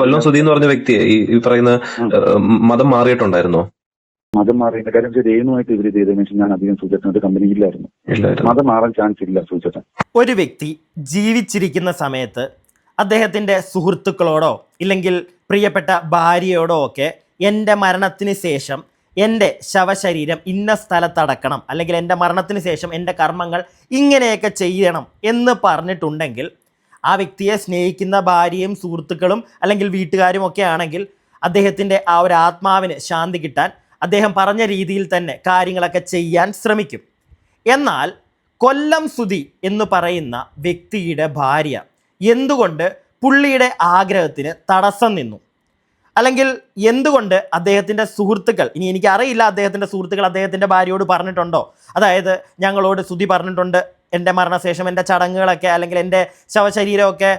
കൊല്ലം സുധി എന്ന് പറഞ്ഞ വ്യക്തിയെ ഈ പറയുന്ന മതം മാറിയിട്ടുണ്ടായിരുന്നോ? മതം മാറിയ കാര്യം രേണുമായിട്ട് ഇവര് ചെയ്തതെന്ന് വെച്ചാൽ ഞാൻ അധികം സൂചിച്ചിട്ട് കമ്പനിയില്ലായിരുന്നു. മതം മാറാൻ ചാൻസ് ഇല്ല സൂചിച്ചൻ. ഒരു വ്യക്തി ജീവിച്ചിരിക്കുന്ന സമയത്ത് അദ്ദേഹത്തിൻ്റെ സുഹൃത്തുക്കളോടോ ഇല്ലെങ്കിൽ പ്രിയപ്പെട്ട ഭാര്യയോടോ ഒക്കെ എൻ്റെ മരണത്തിന് ശേഷം എൻ്റെ ശവശരീരം ഇന്ന സ്ഥലത്തടക്കണം, അല്ലെങ്കിൽ എൻ്റെ മരണത്തിന് ശേഷം എൻ്റെ കർമ്മങ്ങൾ ഇങ്ങനെയൊക്കെ ചെയ്യണം എന്ന് പറഞ്ഞിട്ടുണ്ടെങ്കിൽ ആ വ്യക്തിയെ സ്നേഹിക്കുന്ന ഭാര്യയും സുഹൃത്തുക്കളും അല്ലെങ്കിൽ വീട്ടുകാരും ഒക്കെ ആണെങ്കിൽ അദ്ദേഹത്തിൻ്റെ ആ ഒരു ആത്മാവിന് ശാന്തി കിട്ടാൻ അദ്ദേഹം പറഞ്ഞ രീതിയിൽ തന്നെ കാര്യങ്ങളൊക്കെ ചെയ്യാൻ ശ്രമിക്കും. എന്നാൽ കൊല്ലം സുധി എന്ന് പറയുന്ന വ്യക്തിയുടെ ഭാര്യ എന്തുകൊണ്ട് പുള്ളിയുടെ ആഗ്രഹത്തിന് തടസ്സം നിന്നു? അല്ലെങ്കിൽ എന്തുകൊണ്ട് അദ്ദേഹത്തിൻ്റെ സുഹൃത്തുക്കൾ, ഇനി എനിക്കറിയില്ല അദ്ദേഹത്തിൻ്റെ സുഹൃത്തുക്കൾ അദ്ദേഹത്തിൻ്റെ ഭാര്യയോട് പറഞ്ഞിട്ടുണ്ടോ, അതായത് ഞങ്ങളോട് സുധി പറഞ്ഞിട്ടുണ്ട് എൻ്റെ മരണശേഷം എൻ്റെ ചടങ്ങുകളൊക്കെ അല്ലെങ്കിൽ എൻ്റെ ശവശരീരമൊക്കെ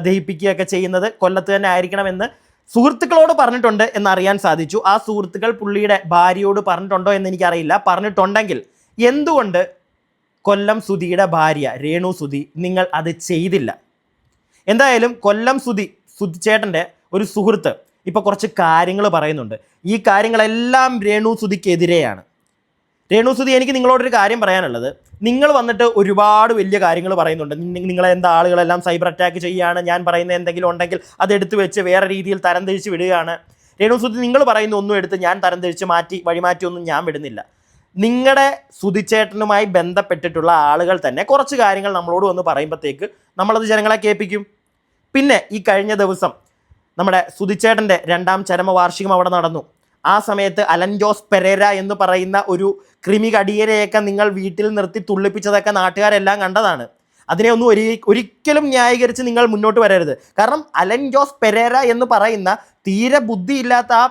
ദഹിപ്പിക്കുകയൊക്കെ ചെയ്യുന്നത് കൊല്ലത്ത് തന്നെ ആയിരിക്കണമെന്ന് സുഹൃത്തുക്കളോട് പറഞ്ഞിട്ടുണ്ട് എന്നറിയാൻ സാധിച്ചു. ആ സുഹൃത്തുക്കൾ പുള്ളിയുടെ ഭാര്യയോട് പറഞ്ഞിട്ടുണ്ടോ എന്ന് എനിക്കറിയില്ല. പറഞ്ഞിട്ടുണ്ടെങ്കിൽ എന്തുകൊണ്ട് കൊല്ലം സുധിയുടെ ഭാര്യ രേണു സുധി നിങ്ങൾ അത് ചെയ്തില്ല? എന്തായാലും കൊല്ലം സുധിച്ചേട്ടൻ്റെ ഒരു സുഹൃത്ത് ഇപ്പോൾ കുറച്ച് കാര്യങ്ങൾ പറയുന്നുണ്ട്. ഈ കാര്യങ്ങളെല്ലാം രേണു സുധിക്കെതിരെയാണ്. രേണു സുധി, എനിക്ക് നിങ്ങളോടൊരു കാര്യം പറയാനുള്ളത്, നിങ്ങൾ വന്നിട്ട് ഒരുപാട് വലിയ കാര്യങ്ങൾ പറയുന്നുണ്ട്. നിങ്ങളെന്താ ആളുകളെല്ലാം സൈബർ അറ്റാക്ക് ചെയ്യുകയാണ്, ഞാൻ പറയുന്ന എന്തെങ്കിലും ഉണ്ടെങ്കിൽ അതെടുത്ത് വെച്ച് വേറെ രീതിയിൽ തരംതിരിച്ച് വിടുകയാണ്. രേണു സുധി, നിങ്ങൾ പറയുന്ന ഒന്നും എടുത്ത് ഞാൻ തരംതിരിച്ച് വഴിമാറ്റി ഒന്നും ഞാൻ വിടുന്നില്ല. നിങ്ങളുടെ സുധിച്ചേട്ടനുമായി ബന്ധപ്പെട്ടിട്ടുള്ള ആളുകൾ തന്നെ കുറച്ച് കാര്യങ്ങൾ നമ്മളോട് വന്ന് പറയുമ്പോഴത്തേക്ക് നമ്മളത് ജനങ്ങളെ കേൾപ്പിക്കും. പിന്നെ ഈ കഴിഞ്ഞ ദിവസം നമ്മുടെ സുധിച്ചേട്ടൻ്റെ 2ാം ചരമവാർഷികം അവിടെ നടന്നു. ആ സമയത്ത് അലൻ ജോസ് പെരേര എന്ന് പറയുന്ന ഒരു കടിയരെയൊക്കെ നിങ്ങൾ വീട്ടിൽ നിർത്തി തുള്ളിപ്പിച്ചതൊക്കെ നാട്ടുകാരെല്ലാം കണ്ടതാണ്. അതിനെ ഒന്നും ഒരിക്കലും ന്യായീകരിച്ച് നിങ്ങൾ മുന്നോട്ട് വരരുത്. കാരണം അലൻ ജോസ് പെരേര എന്ന് പറയുന്ന തീരെ ബുദ്ധിയില്ലാത്ത ആ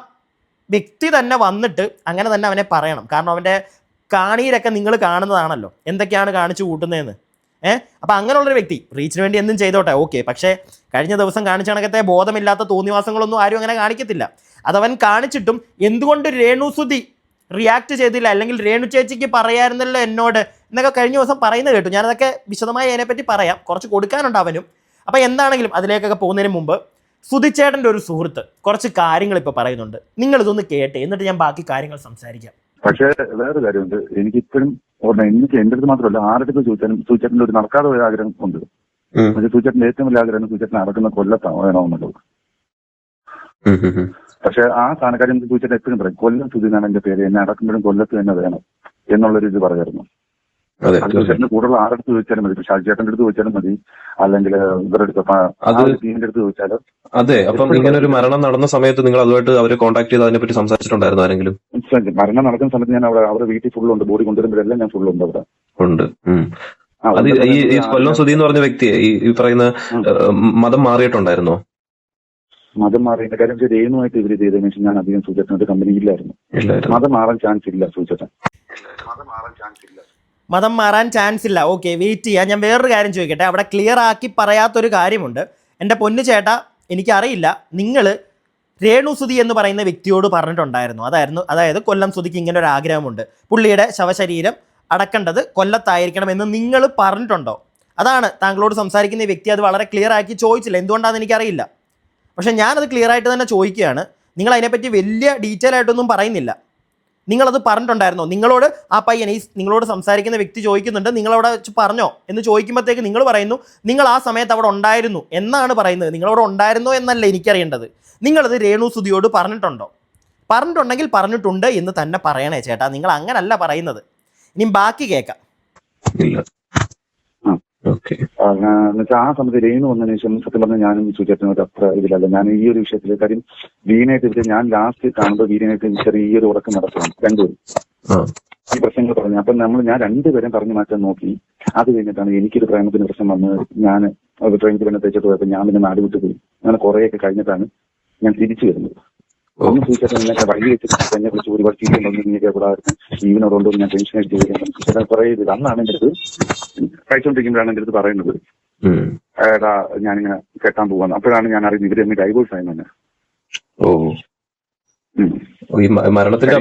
വ്യക്തി തന്നെ വന്നിട്ട് അങ്ങനെ തന്നെ അവനെ പറയണം. കാരണം അവൻ്റെ കാണീരൊക്കെ നിങ്ങൾ കാണുന്നതാണല്ലോ, എന്തൊക്കെയാണ് കാണിച്ചു കൂട്ടുന്നതെന്ന്. അപ്പം അങ്ങനെയുള്ളൊരു വ്യക്തി റീച്ചിന് വേണ്ടി എന്തും ചെയ്തോട്ടെ, ഓക്കെ. പക്ഷേ കഴിഞ്ഞ ദിവസം കാണിച്ച കണക്കത്തെ ബോധമില്ലാത്ത തോന്നിവാസങ്ങളൊന്നും ആരും അങ്ങനെ കാണിക്കത്തില്ല. അതവൻ കാണിച്ചിട്ടും എന്തുകൊണ്ട് രേണു സുധി റിയാക്ട് ചെയ്തില്ല, അല്ലെങ്കിൽ രേണു ചേച്ചിക്ക് പറയാമായിരുന്നല്ലോ എന്നോട് എന്നൊക്കെ കഴിഞ്ഞ ദിവസം പറയുന്നത് കേട്ടു. ഞാനതൊക്കെ വിശദമായി അതിനെപ്പറ്റി പറയാം, കുറച്ച് കൊടുക്കാനുണ്ട് അവനും. അപ്പോൾ എന്താണെങ്കിലും അതിലേക്കൊക്കെ പോകുന്നതിന് മുമ്പ് സുധിച്ചേട്ടൻ്റെ ഒരു സുഹൃത്ത് കുറച്ച് കാര്യങ്ങൾ ഇപ്പോൾ പറയുന്നുണ്ട്. നിങ്ങളിതൊന്ന് കേട്ടെ, എന്നിട്ട് ഞാൻ ബാക്കി കാര്യങ്ങൾ സംസാരിക്കാം. പക്ഷേ വേറൊരു കാര്യമുണ്ട്, എനിക്കിപ്പോഴും എനിക്ക് എൻ്റെ അടുത്ത് മാത്രമല്ല ആരുടെ ചോദിച്ചാലും സൂചിച്ചേട്ടൻ്റെ ഒരു നടക്കാതെ ഒരു ആഗ്രഹം ഉണ്ട്. സൂചിച്ചേട്ടൻ്റെ ഏറ്റവും വലിയ ആഗ്രഹം സൂചിച്ചേട്ടൻ നടക്കുന്ന കൊല്ലത്താണ് വേണമെന്നുള്ളത്. പക്ഷെ ആ സ്ഥാനക്കാരൻ സൂചിച്ചേട്ടൻ എപ്പോഴും പറയും കൊല്ലം സുധി എന്നാണ് എന്റെ പേര്, എന്നെ അടക്കുമ്പോഴും കൊല്ലത്ത് തന്നെ വേണം എന്നുള്ളൊരു ഇത് പറയായിരുന്നു. ചേട്ടന്റെ കൂടുതൽ ആരുടെ ചോദിച്ചാലും മതി, ഷാജിച്ചേട്ടന്റെ അടുത്ത് ചോദിച്ചാലും മതി, അല്ലെങ്കിൽ ഇവരുടെ ടീമിന്റെ അടുത്ത് ചോദിച്ചാലും. അതെ, അപ്പം ഇങ്ങനെ ഒരു മരണം നടന്ന സമയത്ത് നിങ്ങൾ അതുമായിട്ട് അവരെ കോൺടാക്ട് ചെയ്ത് അതിനെപ്പറ്റി സംസാരിച്ചിട്ടുണ്ടായിരുന്നു ആരെങ്കിലും? മരണം നടക്കുന്ന സമയത്ത് ഞാൻ അവരുടെ വീട്ടിൽ ഫുള്ളുണ്ട്, ബോഡി കൊണ്ടുവരുമ്പോഴെല്ലാം ഞാൻ ഫുള്ളുണ്ട് അവിടെ ഉണ്ട്. അത് ഈ കൊല്ലം സുധി എന്ന് പറഞ്ഞ വ്യക്തിയെ ഈ പറയുന്ന മതം മാറിയിട്ടുണ്ടായിരുന്നോ? മതം മാറിയ കാര്യം രേണുമായിട്ട് ഇവര് ചെയ്തതെന്ന് വെച്ചാൽ ഞാൻ അധികം സൂചിച്ചിട്ട് കമ്പനിയില്ലായിരുന്നു. മതം മാറാൻ ചാൻസ് ഇല്ല സൂചിച്ചൻ. മതം മാറാൻ ചാൻസ് ഇല്ല. ഓക്കെ, വെയിറ്റ് ചെയ്യാം. ഞാൻ വേറൊരു കാര്യം ചോദിക്കട്ടെ, അവിടെ ക്ലിയർ ആക്കി പറയാത്തൊരു കാര്യമുണ്ട്. എൻ്റെ പൊന്നു ചേട്ടാ, എനിക്കറിയില്ല, നിങ്ങൾ രേണു സുധി എന്ന് പറയുന്ന വ്യക്തിയോട് പറഞ്ഞിട്ടുണ്ടായിരുന്നു, അതായത് കൊല്ലം സുധിക്ക് ഇങ്ങനെ ഒരു ആഗ്രഹമുണ്ട്, പുള്ളിയുടെ ശവശരീരം അടക്കേണ്ടത് കൊല്ലത്തായിരിക്കണം എന്ന് നിങ്ങൾ പറഞ്ഞിട്ടുണ്ടോ? അതാണ് താങ്കളോട് സംസാരിക്കുന്ന വ്യക്തി അത് വളരെ ക്ലിയർ ആക്കി ചോദിച്ചില്ല. എന്തുകൊണ്ടാണെന്ന് എനിക്കറിയില്ല. പക്ഷേ ഞാനത് ക്ലിയർ ആയിട്ട് തന്നെ ചോദിക്കുകയാണ്. നിങ്ങൾ അതിനെപ്പറ്റി വലിയ ഡീറ്റെയിൽ ആയിട്ടൊന്നും പറയുന്നില്ല. നിങ്ങളത് പറഞ്ഞിട്ടുണ്ടായിരുന്നോ? നിങ്ങളോട് ആ പയ്യൻ, നിങ്ങളോട് സംസാരിക്കുന്ന വ്യക്തി ചോദിക്കുന്നുണ്ട്, നിങ്ങളവിടെ വെച്ച് പറഞ്ഞോ എന്ന് ചോദിക്കുമ്പോഴത്തേക്ക് നിങ്ങൾ പറയുന്നു നിങ്ങൾ ആ സമയത്ത് അവിടെ ഉണ്ടായിരുന്നു എന്നാണ് പറയുന്നത്. നിങ്ങളവിടെ ഉണ്ടായിരുന്നോ എന്നല്ല എനിക്കറിയേണ്ടത്. നിങ്ങളത് രേണു സുധിയോട് പറഞ്ഞിട്ടുണ്ടോ? പറഞ്ഞിട്ടുണ്ടെങ്കിൽ പറഞ്ഞിട്ടുണ്ട് എന്ന് തന്നെ പറയണേ ചേട്ടാ, നിങ്ങൾ അങ്ങനല്ല പറയുന്നത്. ഇനി ബാക്കി കേൾക്കാം. എന്നുവെച്ചാൽ ആ സമയത്ത് രേണു വന്നതിന് ശേഷം സത്യം പറഞ്ഞാൽ ഞാനും സൂചിച്ചേട്ടനോട് അത്ര ഇതിലല്ല. ഞാൻ ഈ ഒരു വിഷയത്തിൽ കാര്യം വീനായിട്ട് ഇവര് ഞാൻ ലാസ്റ്റ് കാണുമ്പോൾ വീനായിട്ട് ചെറിയൊരു ഉറക്കം നടത്തണം രണ്ടുപേരും ഈ പ്രശ്നങ്ങൾ പറഞ്ഞു. അപ്പൊ ഞാൻ രണ്ടുപേരും പറഞ്ഞു മാറ്റാൻ നോക്കി. അത് കഴിഞ്ഞിട്ടാണ് എനിക്കൊരു പ്രേമത്തിന് പ്രശ്നം വന്ന് ഞാൻ ട്രെയിനിൽ പിന്നെ തേച്ചിട്ട് പോയപ്പോൾ ഞാൻ പിന്നെ നാട് വിട്ടു പോയി. അങ്ങനെ കുറേയൊക്കെ കഴിഞ്ഞിട്ടാണ് ഞാൻ തിരിച്ചു വരുന്നത്. ഒന്ന് സൂചിച്ചേട്ടൻ എന്നെ വഴി വെച്ചിട്ട് എന്നെ കുറിച്ച് ഒരുപാട് സീരിയലൊക്കെ കൂടാതെ ജീവനോടുകൊണ്ടോ ഞാൻ ടെൻഷൻ അടിച്ച് ചേട്ടൻ കുറെ ഇത് അന്നാണ് എൻ്റെ അടുത്ത് കഴിച്ചുകൊണ്ടിരിക്കുമ്പോഴാണ് എൻ്റെ അടുത്ത് പറയുന്നത്, ഏടാ ഞാനിങ്ങനെ കെട്ടാൻ പോവാന്ന്. അപ്പോഴാണ് ഞാൻ അറിയുന്നത് ഇവര് എന്നെ ഡൈവോഴ്സ് ആയി തന്നെ. മരണത്തിന്റെ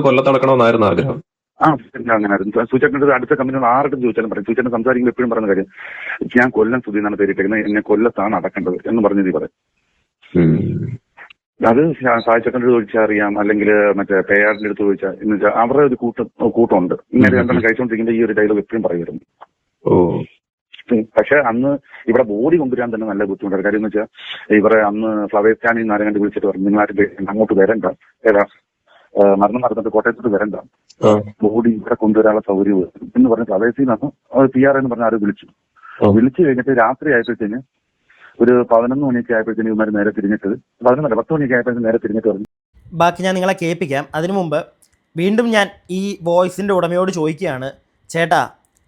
കൊല്ലത്തടക്കണമെന്നായിരുന്നു ആഗ്രഹം. അങ്ങനായിരുന്നു. സൂചേട്ടൻ്റെ അടുത്ത കമ്പനികൾ ആർക്കും ചോദിച്ചാലും പറയും. സൂചേട്ടൻ സംസാരിക്കുമ്പോൾ എപ്പോഴും പറയുന്ന കാര്യം, ഞാൻ കൊല്ലം സുധി എന്നാണ് പേരിട്ടേക്കുന്നത്, എന്നെ കൊല്ലത്താണ് അടക്കേണ്ടത് എന്ന് പറഞ്ഞ രീതി പറയും. അത് സായിച്ചേട്ടൻ്റെ ചോദിച്ചാൽ അറിയാം, അല്ലെങ്കിൽ മറ്റേ പേയാടിന്റെ അടുത്ത് ചോദിച്ചാൽ എന്ന് വെച്ചാൽ അവരുടെ ഒരു കൂട്ടമുണ്ട്. ഇങ്ങനെ രണ്ടെണ്ണം കഴിച്ചുകൊണ്ടിരിക്കുമ്പോൾ ഈ ഒരു ഡയലോഗ് എപ്പോഴും പറയുമായിരുന്നു. പക്ഷെ അന്ന് ഇവിടെ ബോഡി കൊണ്ടുവരാൻ തന്നെ നല്ല ബുദ്ധിമുട്ടാണ്. കാര്യം എന്ന് വെച്ചാൽ ഇവരെ അന്ന് ഫ്ലവേഴ്സ് ചാനലിൽ നിന്ന് ആരെങ്കിലും വിളിച്ചിട്ട് പറഞ്ഞു, നിങ്ങളാരും അങ്ങോട്ട് വരണ്ട, മരണം നടന്നിട്ട് കോട്ടയത്തോട്ട് വരണ്ട, ബോഡി ഇവിടെ കൊണ്ടുവരാനുള്ള സൗകര്യം എന്ന് പറഞ്ഞ് ഫ്ലവേഴ്സിൽ നിന്നാണ് PR എന്ന് പറഞ്ഞ ആരും വിളിച്ചു കഴിഞ്ഞിട്ട് രാത്രി ആയപ്പോഴത്തേന് ഒരു 11 മണിയൊക്കെ ആയപ്പോഴത്തേന് ഇവന്മാർ നേരെ തിരിഞ്ഞിട്ട് 10 മണിയൊക്കെ ആയപ്പോഴത്തേന് നേരെ തിരിഞ്ഞിട്ട് പറഞ്ഞു. ബാക്കി ഞാൻ നിങ്ങളെ കേൾപ്പിക്കാം. അതിനു മുമ്പ് വീണ്ടും ഞാൻ ഈ വോയിസിൻ്റെ ഉടമയോട് ചോദിക്കുകയാണ്, ചേട്ടാ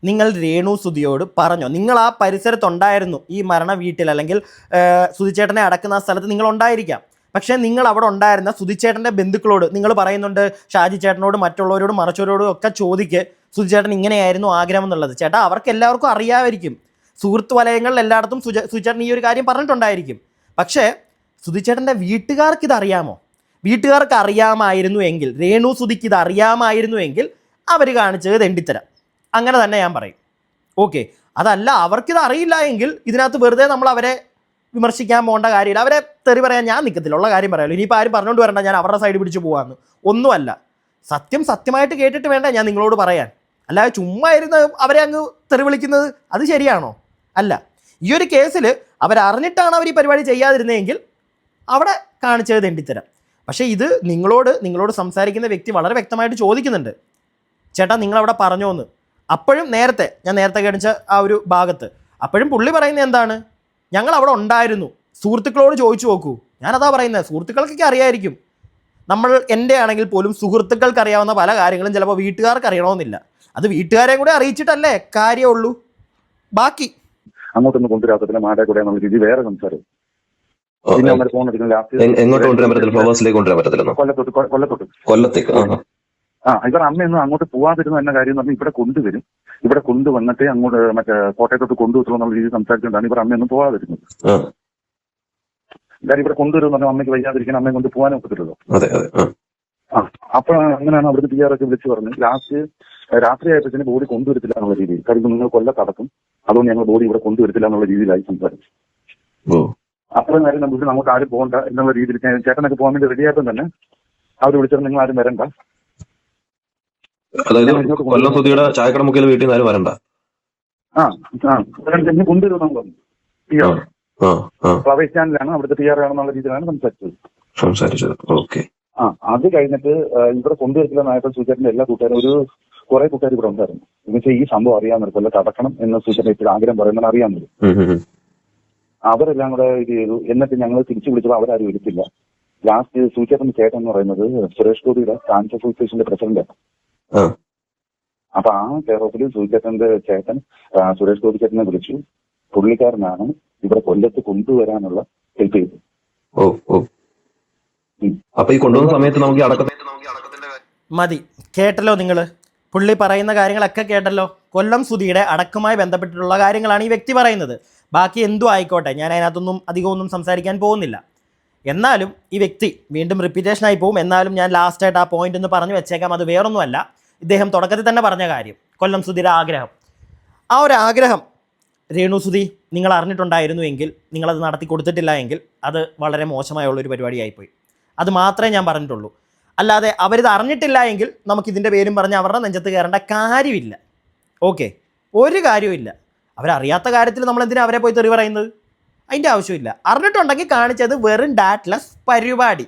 നിങ്ങൾ രേണു സുധിയോട് പറഞ്ഞോ, നിങ്ങൾ ആ പരിസരത്തുണ്ടായിരുന്നു, ഈ മരണ വീട്ടിൽ അല്ലെങ്കിൽ സുധിച്ചേട്ടനെ അടക്കുന്ന ആ സ്ഥലത്ത് നിങ്ങൾ ഉണ്ടായിരിക്കാം, പക്ഷേ നിങ്ങൾ അവിടെ ഉണ്ടായിരുന്ന സുധിച്ചേട്ടൻ്റെ ബന്ധുക്കളോട് നിങ്ങൾ പറയുന്നുണ്ട്, ഷാജി ചേട്ടനോട് മറ്റുള്ളവരോടും മറച്ചവരോടും ഒക്കെ ചോദിക്ക് സുധിച്ചേട്ടൻ ഇങ്ങനെയായിരുന്നു ആഗ്രഹം എന്നുള്ളത്. ചേട്ടാ അവർക്ക് എല്ലാവർക്കും അറിയാമായിരിക്കും, സുഹൃത്ത് വലയങ്ങളിൽ എല്ലായിടത്തും സുധിച്ചേട്ടൻ ഈ ഒരു കാര്യം പറഞ്ഞിട്ടുണ്ടായിരിക്കും. പക്ഷേ സുധിച്ചേട്ടൻ്റെ വീട്ടുകാർക്ക് ഇത് അറിയാമോ? വീട്ടുകാർക്ക് അറിയാമായിരുന്നു എങ്കിൽ, രേണു സുധിക്ക് ഇത് അറിയാമായിരുന്നു എങ്കിൽ അവർ കാണിച്ചത് തെണ്ടിത്തരം, അങ്ങനെ തന്നെ ഞാൻ പറയും. ഓക്കെ, അതല്ല അവർക്കിത് അറിയില്ല എങ്കിൽ ഇതിനകത്ത് വെറുതെ നമ്മൾ അവരെ വിമർശിക്കാൻ പോകേണ്ട കാര്യമില്ല, അവരെ തെറി പറയാൻ ഞാൻ നിൽക്കത്തില്ല, ഉള്ള കാര്യം പറയാമല്ലോ. ഇനിയിപ്പോൾ ആരും പറഞ്ഞുകൊണ്ട് വരണ്ട ഞാൻ അവരുടെ സൈഡ് പിടിച്ച് പോകാമെന്ന്. ഒന്നുമല്ല, സത്യമായിട്ട് കേട്ടിട്ട് വേണ്ട ഞാൻ നിങ്ങളോട് പറയാൻ. അല്ലാതെ ചുമ്മാ ഇരുന്ന് അവരെ അങ്ങ് തെറി വിളിക്കുന്നത് അത് ശരിയാണോ? അല്ല. ഈ ഒരു കേസിൽ അവരറിഞ്ഞിട്ടാണ് അവർ ഈ പരിപാടി ചെയ്യാതിരുന്നതെങ്കിൽ അവിടെ കാണിച്ചത് തെണ്ടിത്തരം. പക്ഷേ ഇത് നിങ്ങളോട് സംസാരിക്കുന്ന വ്യക്തി വളരെ വ്യക്തമായിട്ട് ചോദിക്കുന്നുണ്ട്, ചേട്ടാ നിങ്ങളവിടെ പറഞ്ഞോന്ന്. അപ്പോഴും ഞാൻ നേരത്തെ കാണിച്ച ആ ഒരു ഭാഗത്ത് അപ്പോഴും പുള്ളി പറയുന്നത് എന്താണ്, ഞങ്ങൾ അവിടെ ഉണ്ടായിരുന്നു, സുഹൃത്തുക്കളോട് ചോദിച്ചു നോക്കൂ. ഞാനതാ പറയുന്നത്, സുഹൃത്തുക്കൾക്കൊക്കെ അറിയായിരിക്കും. എൻ്റെ ആണെങ്കിൽ പോലും സുഹൃത്തുക്കൾക്ക് അറിയാവുന്ന പല കാര്യങ്ങളും ചിലപ്പോൾ വീട്ടുകാർക്ക് അറിയണമെന്നില്ല. അത് വീട്ടുകാരെ കൂടെ അറിയിച്ചിട്ടല്ലേ കാര്യമുള്ളൂ. ബാക്കി അങ്ങോട്ടൊന്നും കൊണ്ടുവരാത്തതിന്റെ മാടെ കൂടെ എന്നുള്ള രീതി വേറെ സംസാരം. പിന്നെ അവർ ഫോൺ എടുക്കുന്ന എങ്ങോട്ട് കൊണ്ടുവരാൻ പറ്റത്തില്ല, ഫ്ലവേഴ്സിലേക്ക് കൊണ്ടുവരാൻ പറ്റത്തില്ല, കൊല്ലത്തേക്ക്. ഇവർ അമ്മയൊന്നും അങ്ങോട്ട് പോവാതിരുന്ന എന്ന കാര്യം എന്ന് പറഞ്ഞാൽ ഇവിടെ കൊണ്ടുവരും, ഇവിടെ കൊണ്ടുവന്നിട്ട് അങ്ങോട്ട് മറ്റേ കോട്ടയത്തോട്ട് കൊണ്ടുവരുള്ളൂ എന്നുള്ള രീതിയിൽ സംസാരിച്ചുകൊണ്ടാണ് ഇവർ അമ്മയൊന്നും പോവാതിരുന്നത്. കാര്യം ഇവിടെ കൊണ്ടുവരും പറഞ്ഞാൽ അമ്മയ്ക്ക് വയ്യാതിരിക്കാൻ അമ്മയെ കൊണ്ട് പോകാനും ഒക്കത്തില്ലല്ലോ. അപ്പോഴാണ് അങ്ങനെയാണ് അവിടുത്തെ PR ഒക്കെ വിളിച്ചു പറഞ്ഞ് രാത്രി ആയപ്പോഴത്തേന് ബോഡി കൊണ്ടുവരത്തില്ല എന്നുള്ള രീതിയിൽ, കാര്യം നിങ്ങൾ കൊല്ലത്തടക്കും, അതുകൊണ്ട് ഞങ്ങൾ ബോഡി ഇവിടെ കൊണ്ടുവരത്തില്ല എന്നുള്ള രീതിയിലായി സംസാരിച്ചു. അത്രയും നേരം നമുക്ക് നമുക്ക് ആരും പോകണ്ട എന്നുള്ള രീതിയിൽ ചേട്ടനൊക്കെ പോകാൻ വേണ്ടി റെഡിയായപ്പോൾ തന്നെ അവർ വിളിച്ചത് നിങ്ങൾ ആരും വരണ്ട, അതായത് കൊല്ലം സുധിയുടെ ചായക്കട മുക്കിൽ വീട്ടിൽ നിന്ന് ആരും വരണ്ട, കൊണ്ടുവരുമെന്ന് പറഞ്ഞു. ഫ്ലവേഴ്സ് ചാനലാണ് അവിടുത്തെ PR ആണെന്നുള്ള രീതിയിലാണ് സംസാരിച്ചത്. അത് കഴിഞ്ഞിട്ട് ഇവിടെ കൊണ്ടുവരത്തില്ലെന്നായപ്പോൾ സൂചേട്ടന്റെ എല്ലാ കൂട്ടുകാരും കുറെ കൂട്ടുകാർ ഇവിടെ ഉണ്ടായിരുന്നു. എന്നുവെച്ചാൽ ഈ സംഭവം അറിയാൻ കൊല്ലത്ത് അടക്കണം എന്ന് സൂചന ഇപ്പോഴും ആഗ്രഹം പറയുന്നത് അറിയാൻ പറ്റും. അവരെല്ലാം കൂടെ ഇത് ചെയ്തു. എന്നിട്ട് ഞങ്ങൾ തിരിച്ചു വിളിച്ചപ്പോൾ അവരാരും എടുത്തില്ല. ലാസ്റ്റ് സൂചേട്ടന്റെ ചേട്ടൻ എന്ന് പറയുന്നത് സുരേഷ് ഗോപിയുടെ ഫാൻസ് അസോസിയേഷന്റെ പ്രസിഡന്റാണ്. അപ്പൊ ആ കെയർ ഓഫിൽ സൂചേട്ടന്റെ ചേട്ടൻ സുരേഷ് ഗോപി ചേട്ടനെ വിളിച്ചു. പുള്ളിക്കാരനാണ് ഇവിടെ കൊല്ലത്ത് കൊണ്ടുവരാനുള്ള ഹെൽപ്പ് ചെയ്തത്. അപ്പൊ ഈ കൊണ്ടുവന്ന സമയത്ത് നമുക്ക് മതി കേട്ടല്ലോ നിങ്ങൾ, പുള്ളി പറയുന്ന കാര്യങ്ങളൊക്കെ കേട്ടല്ലോ. കൊല്ലം സുധിയുടെ അടക്കവുമായി ബന്ധപ്പെട്ടിട്ടുള്ള കാര്യങ്ങളാണ് ഈ വ്യക്തി പറയുന്നത്. ബാക്കി എന്തും ആയിക്കോട്ടെ, ഞാൻ അതിനകത്തൊന്നും അധികമൊന്നും സംസാരിക്കാൻ പോകുന്നില്ല. എന്നാലും ഈ വ്യക്തി വീണ്ടും റിപ്പീറ്റേഷനായി പോകും. എന്നാലും ഞാൻ ലാസ്റ്റായിട്ട് ആ പോയിന്റ് ഒന്ന് പറഞ്ഞു വെച്ചേക്കാം. അത് വേറൊന്നുമല്ല, ഇദ്ദേഹം തുടക്കത്തിൽ തന്നെ പറഞ്ഞ കാര്യം, കൊല്ലം സുധിയുടെ ആഗ്രഹം. ആ ഒരു ആഗ്രഹം രേണു സുധി നിങ്ങൾ അറിഞ്ഞിട്ടുണ്ടായിരുന്നു എങ്കിൽ, നിങ്ങളത് നടത്തി കൊടുത്തിട്ടില്ല എങ്കിൽ അത് വളരെ മോശമായുള്ളൊരു പരിപാടിയായിപ്പോയി. അത് മാത്രമേ ഞാൻ പറഞ്ഞിട്ടുള്ളൂ. അല്ലാതെ അവരിത് അറിഞ്ഞിട്ടില്ല എങ്കിൽ നമുക്കിതിൻ്റെ പേരും പറഞ്ഞ് അവരുടെ നെഞ്ചത്ത് കയറേണ്ട കാര്യമില്ല. ഓക്കെ, ഒരു കാര്യമില്ല. അവരറിയാത്ത കാര്യത്തിൽ നമ്മളെന്തിനാണ് അവരെ പോയി തെറി പറയുന്നത്? അതിൻ്റെ ആവശ്യമില്ല. അറിഞ്ഞിട്ടുണ്ടെങ്കിൽ കാണിച്ചത് വെറും ഡാറ്റ്ലെസ് പരിപാടി.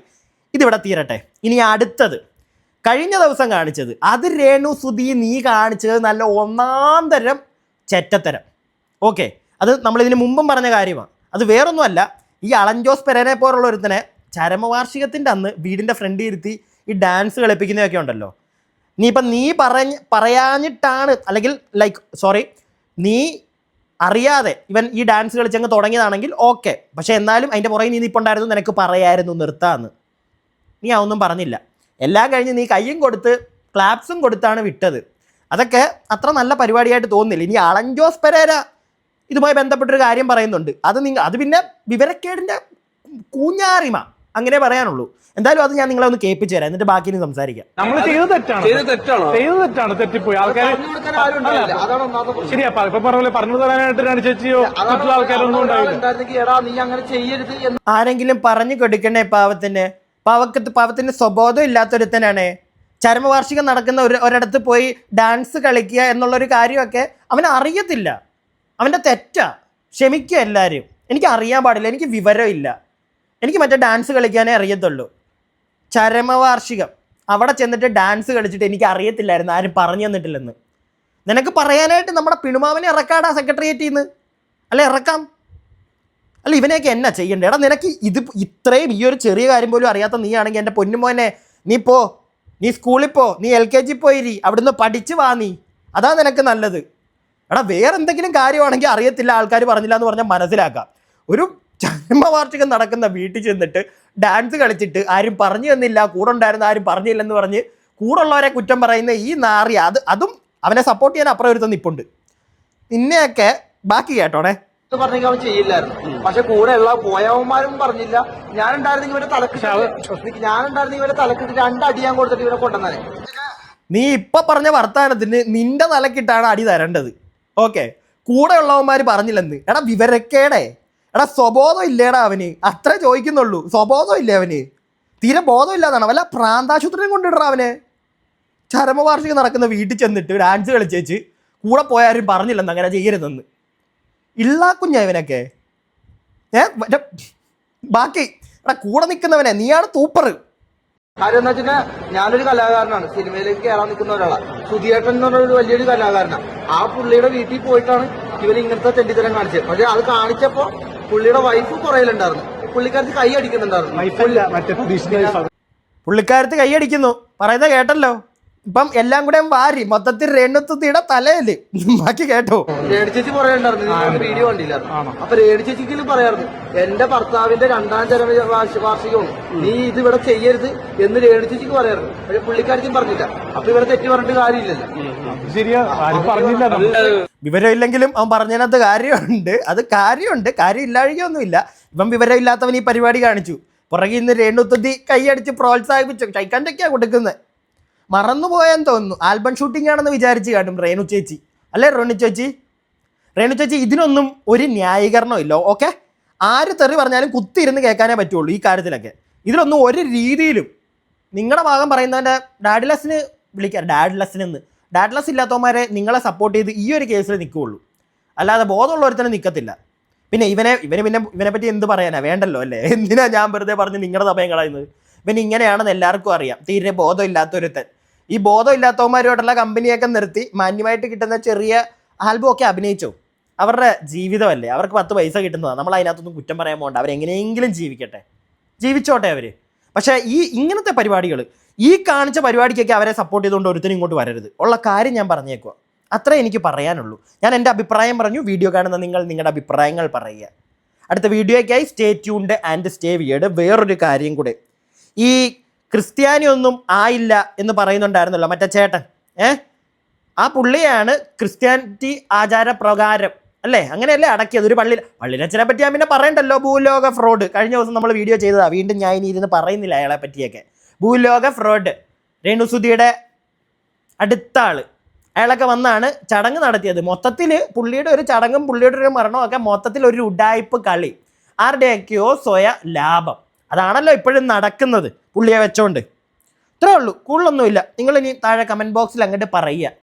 ഇതിവിടെ തീരട്ടെ. ഇനി അടുത്തത് കഴിഞ്ഞ ദിവസം കാണിച്ചത്, അത് രേണു സുധി നീ കാണിച്ചത് നല്ല ഒന്നാം തരം ചെറ്റത്തരം. ഓക്കെ, അത് നമ്മളിതിന് മുമ്പും പറഞ്ഞ കാര്യമാണ്. അത് വേറൊന്നുമല്ല, ഈ അളഞ്ചോസ് പെരേനെ പോലുള്ള ഒരുത്തനെ ചരമവാർഷികത്തിൻ്റെ അന്ന് വീടിൻ്റെ ഫ്രണ്ടിൽ ഇരുത്തി ഈ ഡാൻസ് കളിപ്പിക്കുന്നതൊക്കെ ഉണ്ടല്ലോ. നീ പറയാഞ്ഞിട്ടാണ്, അല്ലെങ്കിൽ നീ അറിയാതെ ഇവൻ ഈ ഡാൻസ് കളിച്ചങ്ങ് തുടങ്ങിയതാണെങ്കിൽ ഓക്കെ. പക്ഷേ എന്നാലും അതിൻ്റെ പുറകെ നീ നിൽപ്പുണ്ടായിരുന്നു, നിനക്ക് പറയായിരുന്നു നിർത്താമെന്ന്. നീ അതൊന്നും പറഞ്ഞില്ല. എല്ലാം കഴിഞ്ഞ് നീ കയ്യും കൊടുത്ത് ക്ലാപ്സും കൊടുത്താണ് വിട്ടത്. അതൊക്കെ അത്ര നല്ല പരിപാടിയായിട്ട് തോന്നുന്നില്ല. ഇനി അളഞ്ചോസ് പെരേര ഇതുമായി ബന്ധപ്പെട്ടൊരു കാര്യം പറയുന്നുണ്ട്. അത് പിന്നെ വിവരക്കേടിൻ്റെ കൂഞ്ഞാറിമ അങ്ങനെ പറയാനുള്ളൂ. എന്തായാലും അത് ഞാൻ നിങ്ങളെ ഒന്ന് കേൾപ്പിച്ചു തരാം, എന്നിട്ട് ബാക്കി സംസാരിക്കാം. നമ്മൾ ചെയ്തത് തെറ്റാണ്, തെറ്റിപ്പോയി. ആൾക്കാർ ശരിയാ ഇപ്പൊ പറഞ്ഞ പറഞ്ഞു തരാനായിട്ട് അനുസരിച്ചോ മറ്റുള്ള ആൾക്കാരൊന്നും ഉണ്ടാവില്ല. ആരെങ്കിലും പറഞ്ഞു കൊടുക്കണേ പാവത്തിന്? പാവത്തിന് സ്വബോധം ഇല്ലാത്തൊരുത്തനാണ്. ചരമവാർഷികം നടക്കുന്ന ഒരിടത്ത് പോയി ഡാൻസ് കളിക്കുക എന്നുള്ളൊരു കാര്യമൊക്കെ അവന് അറിയത്തില്ല. അവൻ്റെ തെറ്റാ, ക്ഷമിക്കുക എല്ലാവരും. എനിക്ക് അറിയാൻ പാടില്ല, എനിക്ക് വിവരമില്ല, എനിക്ക് മറ്റേ ഡാൻസ് കളിക്കാനേ അറിയത്തുള്ളൂ. ചരമവാർഷികം അവിടെ ചെന്നിട്ട് ഡാൻസ് കളിച്ചിട്ട് എനിക്ക് അറിയത്തില്ലായിരുന്നു, ആരും പറഞ്ഞു തന്നിട്ടില്ലെന്ന്. നിനക്ക് പറയാനായിട്ട് നമ്മുടെ പിണുമാവനെ ഇറക്കാടാ സെക്രട്ടേറിയറ്റിൽ നിന്ന്, അല്ലെ ഇറക്കാം. അല്ല ഇവനെയൊക്കെ എന്നാ ചെയ്യണ്ടേ? എടാ നിനക്ക് ഇത് ഇത്രയും ഈ ഒരു ചെറിയ കാര്യം പോലും അറിയാത്ത നീ ആണെങ്കിൽ എൻ്റെ പൊന്നുമോനെ നീ സ്കൂളിൽ പോ, നീ LKG പോയിരി, അവിടുന്ന് പഠിച്ച് വാ, നീ അതാ നിനക്ക് നല്ലത്. എടാ വേറെ എന്തെങ്കിലും കാര്യമാണെങ്കിൽ അറിയത്തില്ല, ആൾക്കാർ പറഞ്ഞില്ല എന്ന് പറഞ്ഞാൽ മനസ്സിലാക്കാം. ഒരു ചരമവാർഷികം നടക്കുന്ന വീട്ടിൽ ചെന്നിട്ട് ഡാൻസ് കളിച്ചിട്ട് ആരും പറഞ്ഞു തന്നില്ല, കൂടെ ഉണ്ടായിരുന്ന ആരും പറഞ്ഞില്ലെന്ന് പറഞ്ഞ് കൂടുള്ളവരെ കുറ്റം പറയുന്ന ഈ നാറി, അതും അവനെ സപ്പോർട്ട് ചെയ്യാൻ അപ്പുറം ഒരുത്തം നിപ്പുണ്ട്. നിന്നെയൊക്കെ ബാക്കി കേട്ടോണേ. പറഞ്ഞെങ്കിൽ അവൻ ചെയ്യില്ലായിരുന്നു. പക്ഷെ കൂടെ ഉള്ള പോയവന്മാരും പറഞ്ഞില്ല. ഞാനുണ്ടായിരുന്നെങ്കിൽ ഇവരെ തലക്കിട്ട് 2 അടി ഞാൻ കൊടുത്തിട്ട് ഇവരെ കൊണ്ടുവന്നാനെ. നീ ഇപ്പൊ പറഞ്ഞ വർത്താനത്തിന് നിന്റെ തലക്കിട്ടാണ് അടി തരേണ്ടത്. ഓക്കെ, കൂടെ ഉള്ളവന്മാർ പറഞ്ഞില്ലെന്ന്. എടാ വിവരക്കേടേ, എടാ സ്വബോധം ഇല്ലേടാ അവന്, അത്ര ചോദിക്കുന്നുള്ളൂ. സ്വബോധം ഇല്ലേ അവന്? തീരെ ബോധം ഇല്ലാതാണ്. വല്ല പ്രാന്താശുപത്രിയും കൊണ്ടിടണം അവന്. ചരമവാർഷികം നടക്കുന്ന വീട്ടിൽ ചെന്നിട്ട് ഡാൻസ് കളിച്ചേച്ച് കൂടെ പോയാരും പറഞ്ഞില്ലെന്ന് അങ്ങനെ ചെയ്യരുതെന്ന്. ഇള്ളാക്കുഞ്ഞ ഇവനൊക്കെ. ബാക്കി എടാ കൂടെ നിൽക്കുന്നവനെ നീയാണ് തൂപ്പർ. കാര്യം എന്താ വെച്ചാൽ ഞാനൊരു കലാകാരനാണ്, സിനിമയിലേക്ക് കയറാൻ നിൽക്കുന്ന ഒരാളാണ്. സുധിയേട്ടൻ എന്ന് പറഞ്ഞൊരു വലിയൊരു കലാകാരനാണ്. ആ പുള്ളിയുടെ വീട്ടിൽ പോയിട്ടാണ് ഇവർ ഇങ്ങനത്തെ തെണ്ടിത്തരം കാണിച്ചത്. പക്ഷെ അത് കാണിച്ചപ്പോ പുള്ളിയുടെ വൈഫ് പുറയിലുണ്ടായിരുന്നു, പുള്ളിക്കാരത്ത് കൈ അടിക്കുന്നുണ്ടായിരുന്നു. പുള്ളിക്കാരത്ത് കൈ അടിക്കുന്നു പറയുന്നത് കേട്ടല്ലോ. ഇപ്പം എല്ലാം കൂടെ വാരി മൊത്തത്തിൽ രേണുത്തുത്തിയുടെ തലയില് ബാക്കി കേട്ടോ. രേണു ചേച്ചി പറയണ്ടായിരുന്നു, വീഡിയോ കണ്ടില്ലായിരുന്നു. അപ്പൊ രേണു ചേച്ചിക്കും പറയാറുണ്ട്, എന്റെ ഭർത്താവിന്റെ 2ാം ചരമവാർഷികമാണ്, നീ ഇത് ഇവിടെ ചെയ്യരുത് എന്ന് രേണു ചേച്ചിക്ക് പറയാറുണ്ട്. പക്ഷെ പുള്ളിക്കാരിക്കും പറഞ്ഞില്ല. അപ്പൊ ഇവിടെ തെറ്റ് പറഞ്ഞിട്ട് കാര്യമില്ലല്ലോ. വിവരമില്ലെങ്കിലും അവൻ പറഞ്ഞതിനകത്ത് കാര്യമുണ്ട്, കാര്യം ഇല്ലാഴികയൊന്നുമില്ല. ഇപ്പം വിവരമില്ലാത്തവൻ ഈ പരിപാടി കാണിച്ചു, പുറകിൽ നിന്ന് രേണുത്തുത്തി കൈയടിച്ച് പ്രോത്സാഹിപ്പിച്ചു, കൈക്കണ്ടൊക്കെയാ കൊടുക്കുന്നത്. മറന്നുപോയെന്ന് തോന്നുന്നു, ആൽബം ഷൂട്ടിംഗ് ആണെന്ന് വിചാരിച്ച് കാട്ടും രേണു ചേച്ചി, അല്ലേ റോണി ചേച്ചി? രേണു ചേച്ചി ഇതിനൊന്നും ഒരു ന്യായീകരണം ഇല്ല. ഓക്കെ, ആര് തെറി പറഞ്ഞാലും കുത്തിയിരുന്ന് കേൾക്കാനേ പറ്റുള്ളൂ ഈ കാര്യത്തിലൊക്കെ. ഇതിലൊന്നും ഒരു രീതിയിലും നിങ്ങളുടെ ഭാഗം പറയുന്നതിൻ്റെ ഡാഡ്ലെസ്സിന് വിളിക്കാം, ഡാഡ്ലെസ് ഇല്ലാത്തവന്മാരെ നിങ്ങളെ സപ്പോർട്ട് ചെയ്ത് ഈ ഒരു കേസിൽ നിൽക്കുകയുള്ളൂ, അല്ലാതെ ബോധമുള്ളവർ നിൽക്കത്തില്ല. പിന്നെ ഇവനെ പറ്റി എന്ത് പറയാനാ, വേണ്ടല്ലോ അല്ലേ? എന്തിനാ ഞാൻ വെറുതെ പറഞ്ഞ് നിങ്ങളുടെ സമയം കളയുന്നത്? ഇവൻ ഇങ്ങനെയാണെന്ന് എല്ലാവർക്കും അറിയാം, തീരെ ബോധം ഇല്ലാത്തൊരുത്തൻ. ഈ ബോധം ഇല്ലാത്തവന്മാരോടുള്ള കമ്പനിയൊക്കെ നിർത്തി മാന്യമായിട്ട് കിട്ടുന്ന ചെറിയ ആൽബം ഒക്കെ അഭിനയിച്ചോ. അവരുടെ ജീവിതമല്ലേ, അവർക്ക് 10 പൈസ കിട്ടുന്നതാണ്. നമ്മൾ അതിനകത്തൊന്നും കുറ്റം പറയാൻ പോകണ്ട, അവരെങ്ങനെയെങ്കിലും ജീവിച്ചോട്ടെ അവർ. പക്ഷേ ഇങ്ങനത്തെ പരിപാടികൾ, ഈ കാണിച്ച പരിപാടിക്കൊക്കെ അവരെ സപ്പോർട്ട് ചെയ്തുകൊണ്ട് ഒരുത്തനും ഇങ്ങോട്ട് വരരുത്. ഉള്ള കാര്യം ഞാൻ പറഞ്ഞേക്കുക, അത്രേ എനിക്ക് പറയാനുള്ളൂ. ഞാൻ എൻ്റെ അഭിപ്രായം പറഞ്ഞു. വീഡിയോ കാണുന്ന നിങ്ങളുടെ അഭിപ്രായങ്ങൾ പറയുക. അടുത്ത വീഡിയോയ്ക്കായി stay tuned and stay weird. വേറൊരു കാര്യം കൂടെ, ഈ ക്രിസ്ത്യാനി ഒന്നും ആയില്ല എന്ന് പറയുന്നുണ്ടായിരുന്നല്ലോ മറ്റേ ചേട്ടൻ. ആ പുള്ളിയാണ് ക്രിസ്ത്യാനിറ്റി ആചാരപ്രകാരം അല്ലേ, അങ്ങനെയല്ലേ അടക്കിയത് ഒരു പള്ളിരച്ചനെ പറ്റി ഞാൻ പിന്നെ പറയണ്ടല്ലോ. ഭൂലോക ഫ്രോഡ് കഴിഞ്ഞ ദിവസം നമ്മൾ വീഡിയോ ചെയ്തതാ, വീണ്ടും ഞാൻ ഇനി ഇരുന്ന് പറയുന്നില്ല അയാളെ പറ്റിയൊക്കെ. ഭൂലോക ഫ്രോഡ്, രേണുസുധിയുടെ അടുത്ത ആള്, അയാളൊക്കെ വന്നാണ് ചടങ്ങ് നടത്തിയത്. മൊത്തത്തിൽ പുള്ളിയുടെ ഒരു ചടങ്ങും പുള്ളിയുടെ ഒരു മരണമൊക്കെ മൊത്തത്തിൽ ഒരു ഉഡായിപ്പ് കളി, ആരുടെയൊക്കെയോ സ്വയ ലാഭം. അതാണല്ലോ ഇപ്പോഴും നടക്കുന്നത് പുള്ളിയെ വെച്ചോണ്ട്. ഇത്രേ ഉള്ളൂ, കൂടുതലൊന്നുമില്ല. നിങ്ങളിനി താഴെ കമൻറ്റ് ബോക്സിൽ അങ്ങോട്ട് പറയുക.